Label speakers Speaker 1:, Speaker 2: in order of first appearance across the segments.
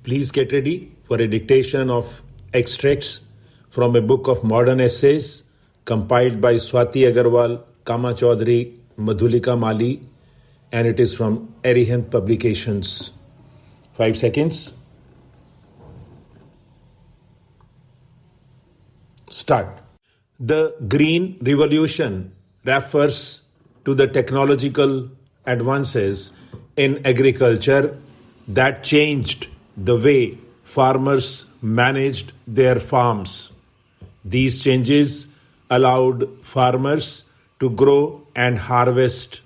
Speaker 1: Please get ready for a dictation of extracts from a book of modern essays compiled by Swati Agarwal, Kama Chaudhary, Madhulika Mali, and it is from Arihant Publications. 5 seconds. Start. The Green Revolution refers to the technological advances in agriculture that changed the way farmers managed their farms. These changes allowed farmers to grow and harvest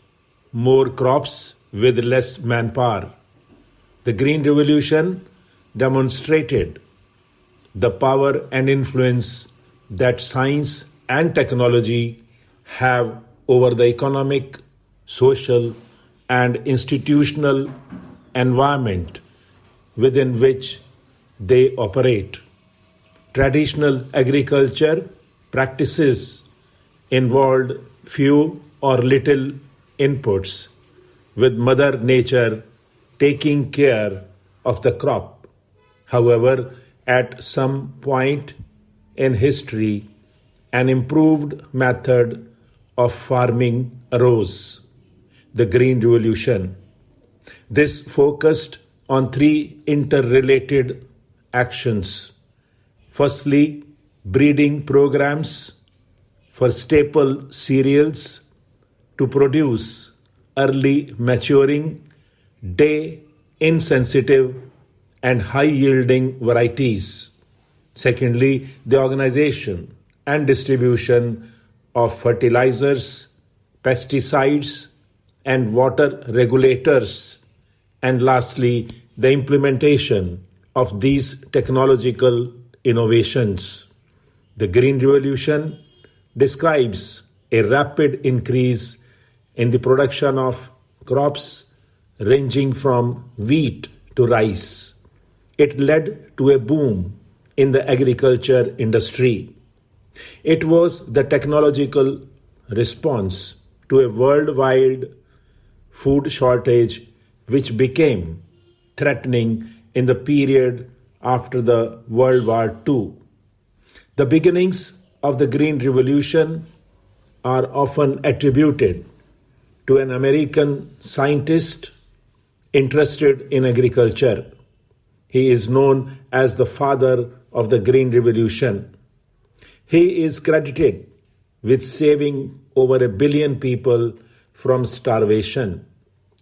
Speaker 1: more crops with less manpower. The Green Revolution demonstrated the power and influence that science and technology have over the economic, social, and institutional environment within which they operate. Traditional agriculture practices involved few or little inputs, with Mother Nature taking care of the crop. However, at some point in history, an improved method of farming arose, the Green Revolution. This focused on 3 interrelated actions. Firstly, breeding programs for staple cereals to produce early maturing, day-insensitive, and high-yielding varieties. Secondly, the organization and distribution of fertilizers, pesticides, and water regulators. And lastly, the implementation of these technological innovations. The Green Revolution describes a rapid increase in the production of crops ranging from wheat to rice. It led to a boom in the agriculture industry. It was the technological response to a worldwide food shortage which became threatening in the period after the World War II. The beginnings of the Green Revolution are often attributed to an American scientist interested in agriculture. He is known as the father of the Green Revolution. He is credited with saving over 1 billion people from starvation.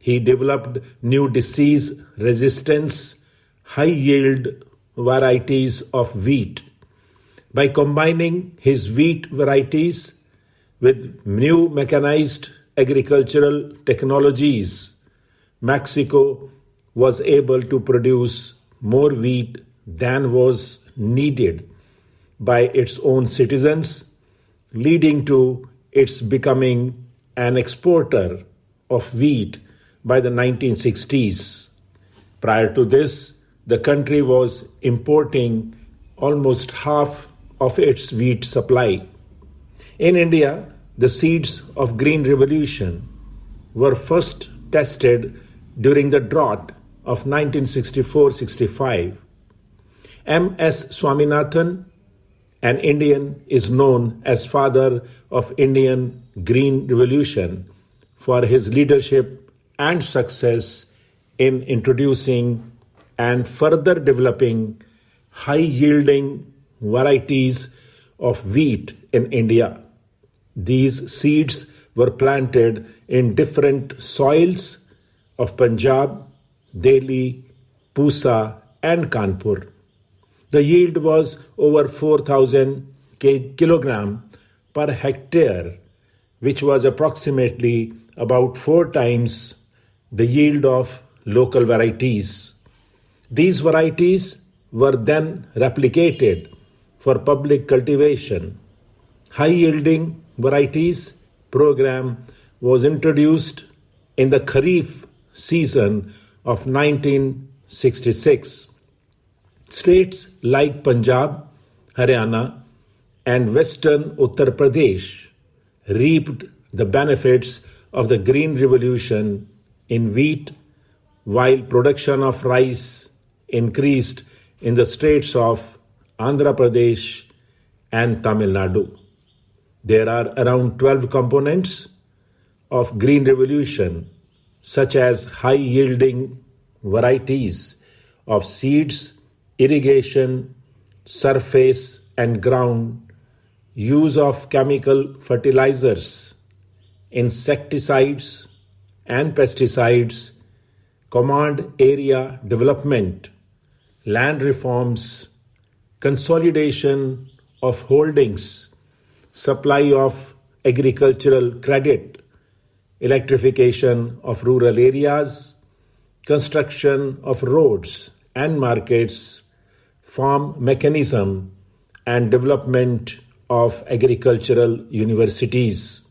Speaker 1: He developed new disease resistance, high-yield varieties of wheat. By combining his wheat varieties with new mechanized agricultural technologies, Mexico was able to produce more wheat than was needed by its own citizens, leading to its becoming an exporter of wheat by the 1960s. Prior to this, the country was importing almost half of its wheat supply. In India, the seeds of Green Revolution were first tested during the drought of 1964-65. M.S. Swaminathan, an Indian, is known as father of Indian Green Revolution for his leadership and success in introducing and further developing high-yielding varieties of wheat in India. These seeds were planted in different soils of Punjab, Delhi, Pusa, and Kanpur. The yield was over 4,000 kilogram per hectare, which was approximately about 4 times the yield of local varieties. These varieties were then replicated for public cultivation. High-yielding varieties program was introduced in the Kharif season of 1966. States like Punjab, Haryana, and Western Uttar Pradesh reaped the benefits of the Green Revolution in wheat, while production of rice increased in the states of Andhra Pradesh and Tamil Nadu. There are around 12 components of Green Revolution, such as high-yielding varieties of seeds, irrigation, surface and ground, use of chemical fertilizers, insecticides and pesticides, command area development, land reforms, consolidation of holdings, supply of agricultural credit, electrification of rural areas, construction of roads and markets, farm mechanism, and development of agricultural universities.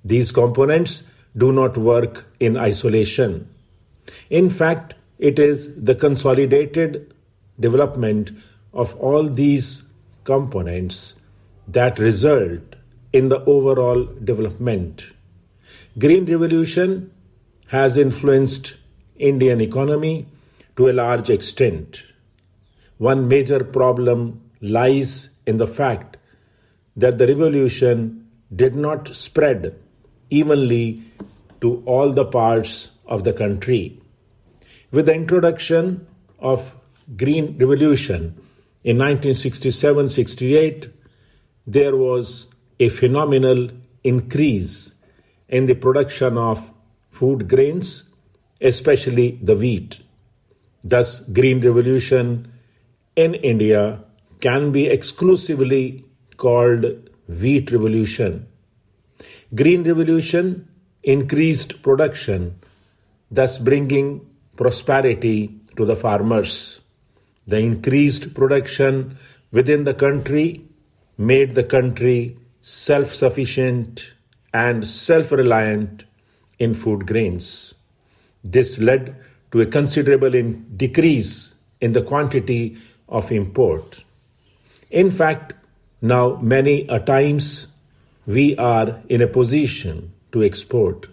Speaker 1: These components do not work in isolation. In fact, it is the consolidated development of all these components that result in the overall development. Green Revolution has influenced Indian economy to a large extent. One major problem lies in the fact that the revolution did not spread evenly to all the parts of the country. With the introduction of Green Revolution in 1967-68, there was a phenomenal increase in the production of food grains, especially the wheat. Thus, Green Revolution in India can be exclusively called Wheat Revolution. Green Revolution increased production, thus bringing prosperity to the farmers. The increased production within the country made the country self-sufficient and self-reliant in food grains. This led to a considerable decrease in the quantity of import. In fact, now many a times we are in a position to export.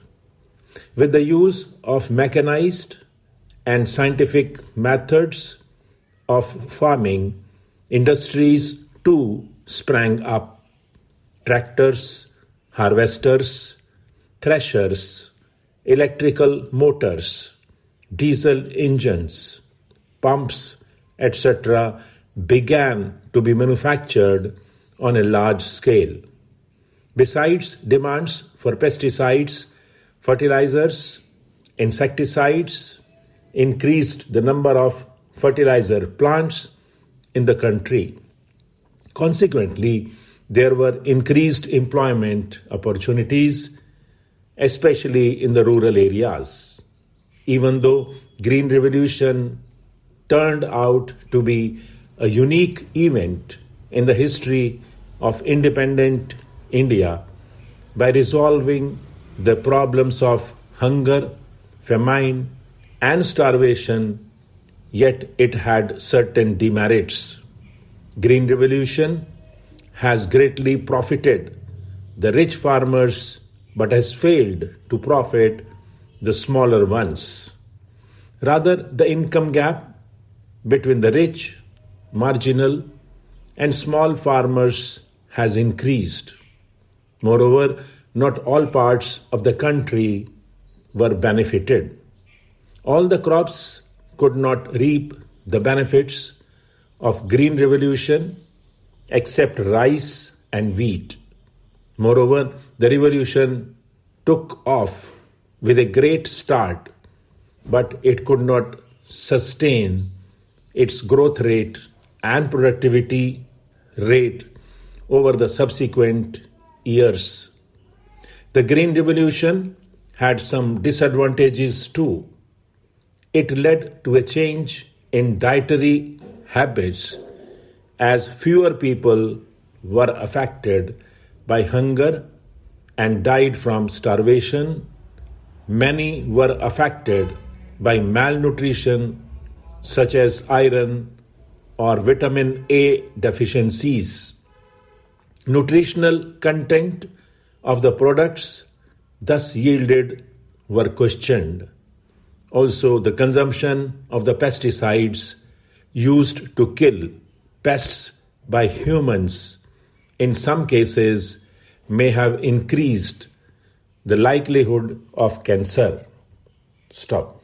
Speaker 1: With the use of mechanized and scientific methods of farming, industries too sprang up. Tractors, harvesters, threshers, electrical motors, diesel engines, pumps, etc. began to be manufactured on a large scale. Besides demands for pesticides, fertilizers, insecticides increased the number of fertilizer plants in the country. Consequently, there were increased employment opportunities, especially in the rural areas. Even though Green Revolution turned out to be a unique event in the history of independent India by resolving the problems of hunger, famine, and starvation, yet it had certain demerits. Green Revolution has greatly profited the rich farmers but has failed to profit the smaller ones. Rather, the income gap between the rich, marginal, and small farmers has increased. Moreover, not all parts of the country were benefited. All the crops could not reap the benefits of Green Revolution except rice and wheat. Moreover, the revolution took off with a great start, but it could not sustain its growth rate and productivity rate over the subsequent years. The Green Revolution had some disadvantages too. It led to a change in dietary habits as fewer people were affected by hunger and died from starvation. Many were affected by malnutrition such as iron or vitamin A deficiencies. Nutritional content of the products thus yielded were questioned. Also, the consumption of the pesticides used to kill pests by humans in some cases may have increased the likelihood of cancer. Stop.